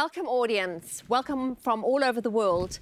welcome audience, welcome from all over the world.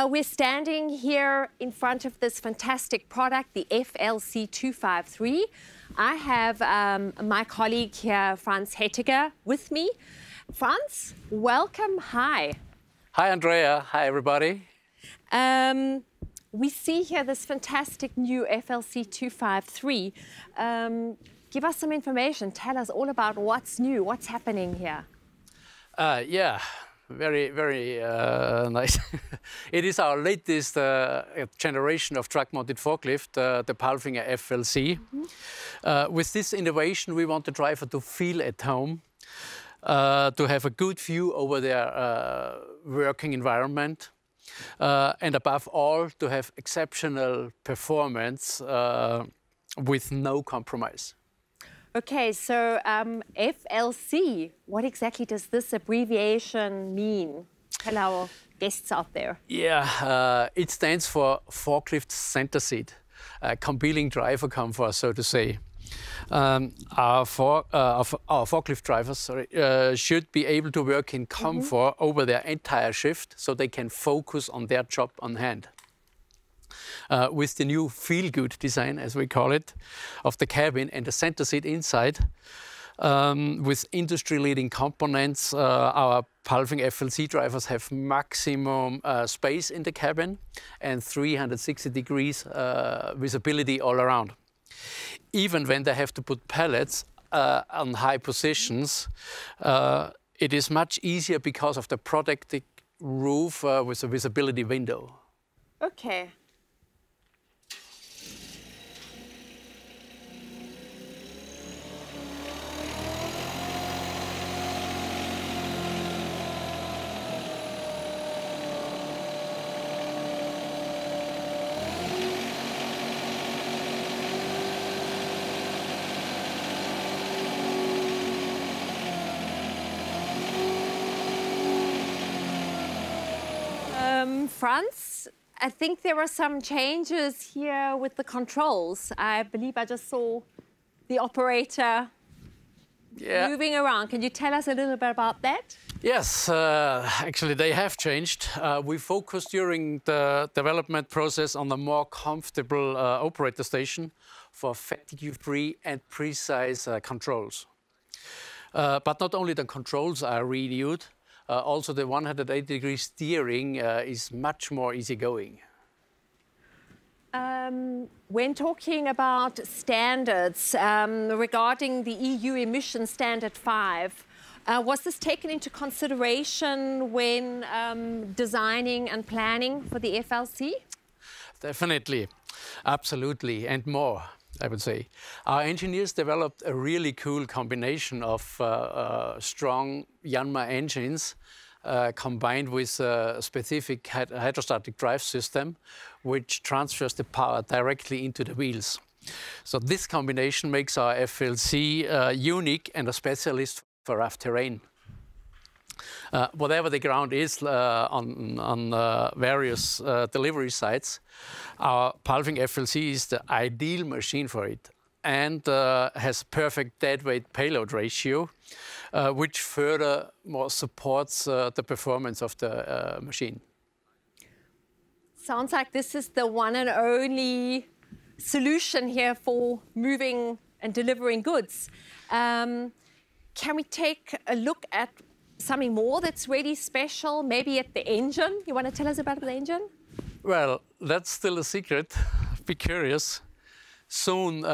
We're standing here in front of this fantastic product, the FLC 253. I have my colleague here, Franz Hettegger, with me. Franz, welcome, hi. Hi Andrea, hi everybody. We see here this fantastic new FLC 253. Give us some information, tell us all about what's new, what's happening here. Yeah, very nice. It is our latest generation of truck-mounted forklift, the PALFINGER FLC. With this innovation, we want the driver to feel at home, to have a good view over their working environment, and above all, to have exceptional performance with no compromise. Okay, so FLC, what exactly does this abbreviation mean? Tell our guests out there. Yeah, it stands for Forklift Center Seat, compelling driver comfort, so to say. Our forklift drivers should be able to work in comfort over their entire shift so they can focus on their job on hand. With the new feel-good design, as we call it, of the cabin and the center seat inside, with industry-leading components, our PALFINGER FLC drivers have maximum space in the cabin and 360 degrees visibility all around. Even when they have to put pallets on high positions, it is much easier because of the protected roof with a visibility window. Okay. Franz, I think there were some changes here with the controls. I believe I just saw the operator moving around. Can you tell us a little bit about that? Yes, actually they have changed. We focused during the development process on a more comfortable operator station for fatigue-free and precise controls. But not only the controls are renewed, also the 180-degree steering is much more easygoing. When talking about standards regarding the EU emission standard 5, was this taken into consideration when designing and planning for the FLC? Definitely, absolutely, and more, I would say. Our engineers developed a really cool combination of strong Yanmar engines combined with a specific hydrostatic drive system, which transfers the power directly into the wheels. So this combination makes our FLC unique and a specialist for rough terrain. Whatever the ground is on various delivery sites, our PALFINGER FLC is the ideal machine for it and has perfect deadweight payload ratio, which furthermore supports the performance of the machine. Sounds like this is the one and only solution here for moving and delivering goods. Can we take a look at something more that's really special, maybe at the engine? You want to tell us about the engine? Well, that's still a secret. Be curious. Soon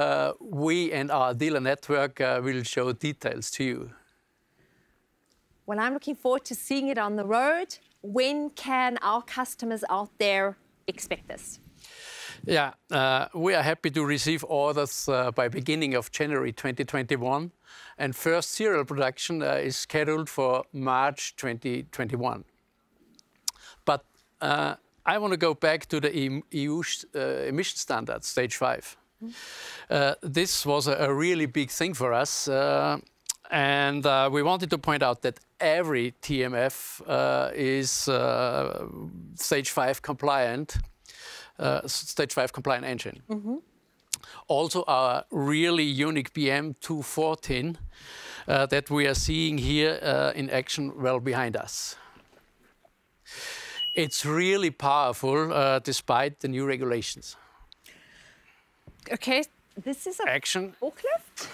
we and our dealer network will show details to you. Well, I'm looking forward to seeing it on the road. When can our customers out there expect this? Yeah, we are happy to receive orders by beginning of January 2021, and first serial production is scheduled for March 2021. But I want to go back to the EU emission standard, stage 5. This was a really big thing for us, and we wanted to point out that every TMF is stage 5 compliant. Stage 5 compliant engine. Also our really unique BM 214 that we are seeing here in action well behind us. It's really powerful despite the new regulations. Okay, this is a action. Forklift.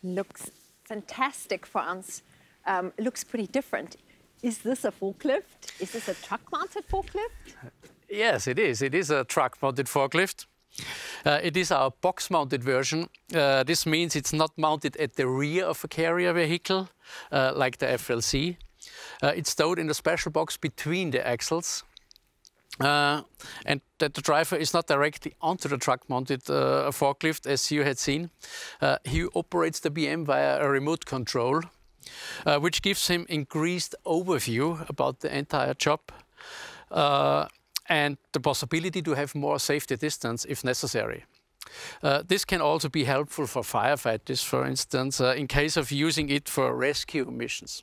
Looks fantastic, Franz. Looks pretty different. Is this a forklift? Is this a truck-mounted forklift? Yes, it is. It is a truck-mounted forklift. It is our box-mounted version. This means it's not mounted at the rear of a carrier vehicle, like the FLC. It's stowed in a special box between the axles. And that the driver is not directly onto the truck-mounted forklift, as you had seen. He operates the BM via a remote control, which gives him increased overview about the entire job and the possibility to have more safety distance if necessary. This can also be helpful for firefighters, for instance, in case of using it for rescue missions.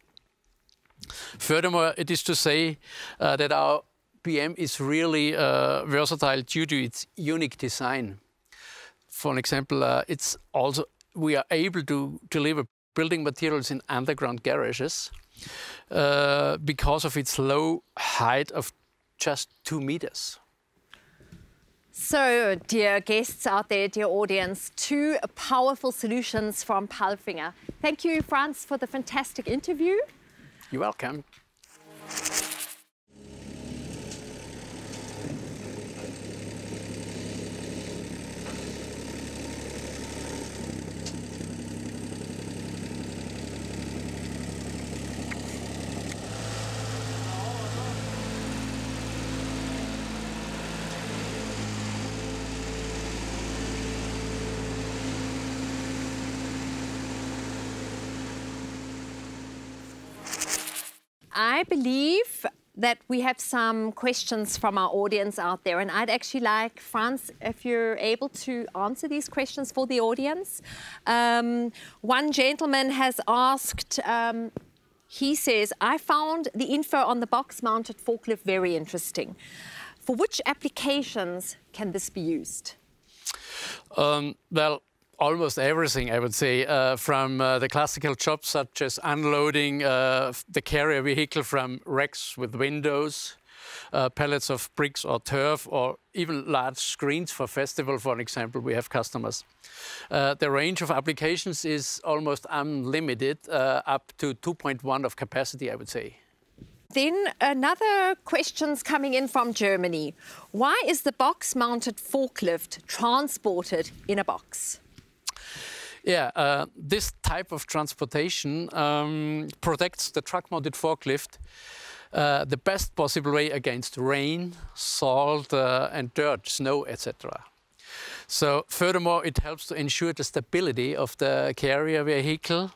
Furthermore, it is to say that our BM is really versatile due to its unique design. For example, we are able to deliver building materials in underground garages because of its low height of just 2 meters. So, dear guests out there, dear audience, 2 powerful solutions from PALFINGER. Thank you, Franz, for the fantastic interview. You're welcome. I believe that we have some questions from our audience out there, and I'd actually like, Franz, if you're able to answer these questions for the audience. One gentleman has asked, he says, I found the info on the box-mounted forklift very interesting. For which applications can this be used? Well, almost everything, I would say, from the classical jobs such as unloading the carrier vehicle from racks with windows, pallets of bricks or turf, or even large screens for festival, for example, we have customers. The range of applications is almost unlimited, up to 2.1 of capacity, I would say. Then another question's coming in from Germany. Why is the box-mounted forklift transported in a box? Yeah, this type of transportation protects the truck-mounted forklift the best possible way against rain, salt and dirt, snow, etc. So furthermore, it helps to ensure the stability of the carrier vehicle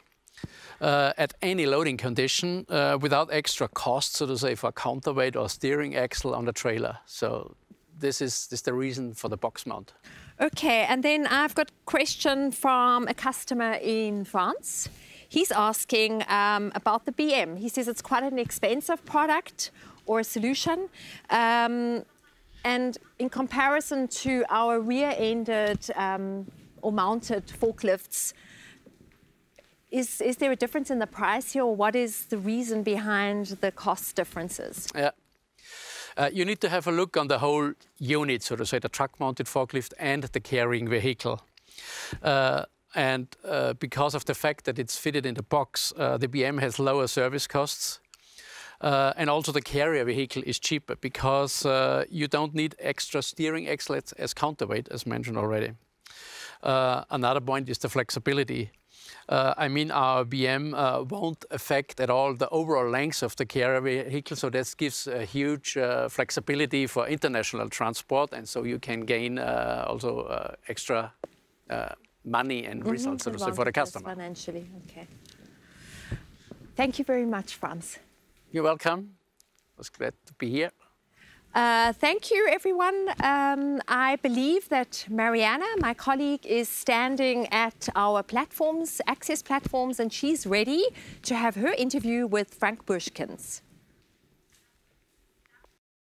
at any loading condition without extra cost, so to say, for counterweight or steering axle on the trailer. So this is the reason for the box mount. Okay, and then I've got a question from a customer in France. He's asking about the BM. He says it's quite an expensive product or a solution. And in comparison to our rear-ended or mounted forklifts, is there a difference in the price here, or what is the reason behind the cost differences? Yeah. You need to have a look on the whole unit, so to say, the truck-mounted forklift and the carrying vehicle. And because of the fact that it's fitted in the box, the BM has lower service costs. And also the carrier vehicle is cheaper because you don't need extra steering axles as counterweight, as mentioned already. Another point is the flexibility. I mean, our BM won't affect at all the overall length of the carrier vehicle, so this gives a huge flexibility for international transport, and so you can gain also extra money and results, so to say, for the customer. Financially, okay. Thank you very much, Franz. You're welcome. I was glad to be here. Thank you, everyone. I believe that Mariana, my colleague, is standing at our platforms, access platforms, and she's ready to have her interview with Frank Bushkins.